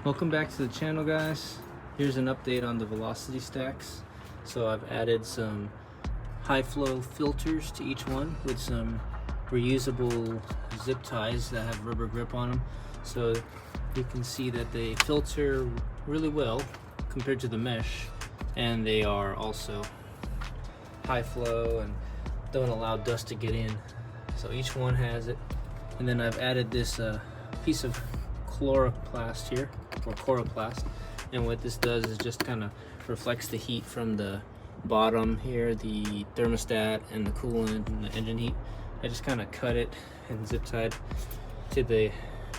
Welcome back to the channel, guys. Here's an update on the velocity stacks. So I've added some high flow filters to each one with some reusable zip ties that have rubber grip on them, so you can see that they filter really well compared to the mesh, and they are also high flow and don't allow dust to get in. So each one has it. And then I've added this piece of chloroplast here, or coroplast, and what this does is just kind of reflects the heat from the bottom here, the thermostat and the coolant and the engine heat. I just kind of cut it and zip tied to the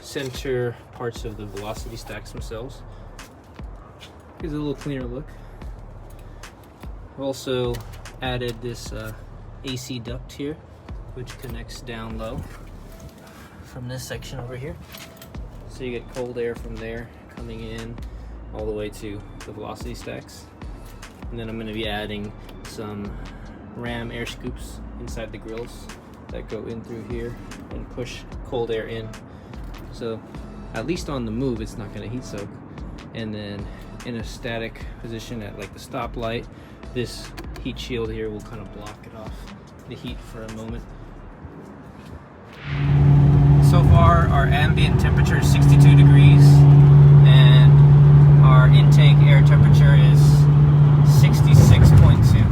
center parts of the velocity stacks themselves. Gives it a little cleaner look. I've also added this AC duct here, which connects down low from this section over here. So you get cold air from there coming in all the way to the velocity stacks. And then I'm going to be adding some ram air scoops inside the grills that go in through here and push cold air in. So at least on the move it's not going to heat soak. And then in a static position at like the stoplight, this heat shield here will kind of block it off the heat for a moment. So far our ambient temperature is 62 degrees and our intake air temperature is 66.2.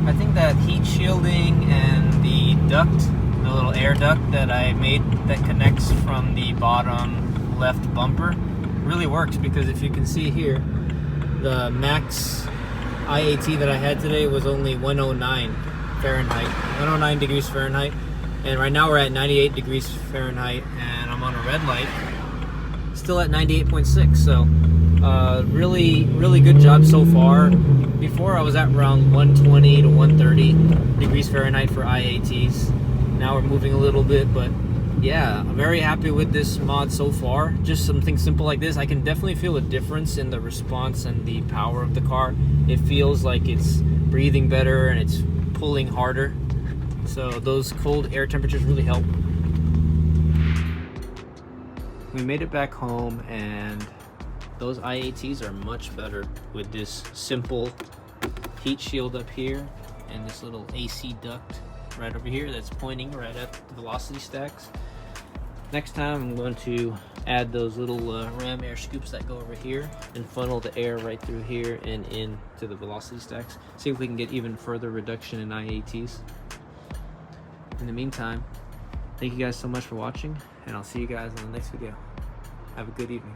I think that heat shielding and the duct, the little air duct that I made that connects from the bottom left bumper, really works, because if you can see here, the max IAT that I had today was only 109 Fahrenheit, 109 degrees Fahrenheit, and right now we're at 98 degrees Fahrenheit and I'm on a red light, still at 98.6, so really good job so far. Before I was at around 120 to 130 degrees Fahrenheit for IATs. Now we're moving a little bit, but yeah, I'm very happy with this mod so far. Just something simple like this, I can definitely feel a difference in the response and the power of the car. It feels like it's breathing better and it's pulling harder. So those cold air temperatures really help. We made it back home and those IATs are much better with this simple heat shield up here and this little AC duct right over here that's pointing right at the velocity stacks. Next time I'm going to add those little ram air scoops that go over here and funnel the air right through here and into the velocity stacks. See if we can get even further reduction in IATs. In the meantime, thank you guys so much for watching, and I'll see you guys in the next video. Have a good evening.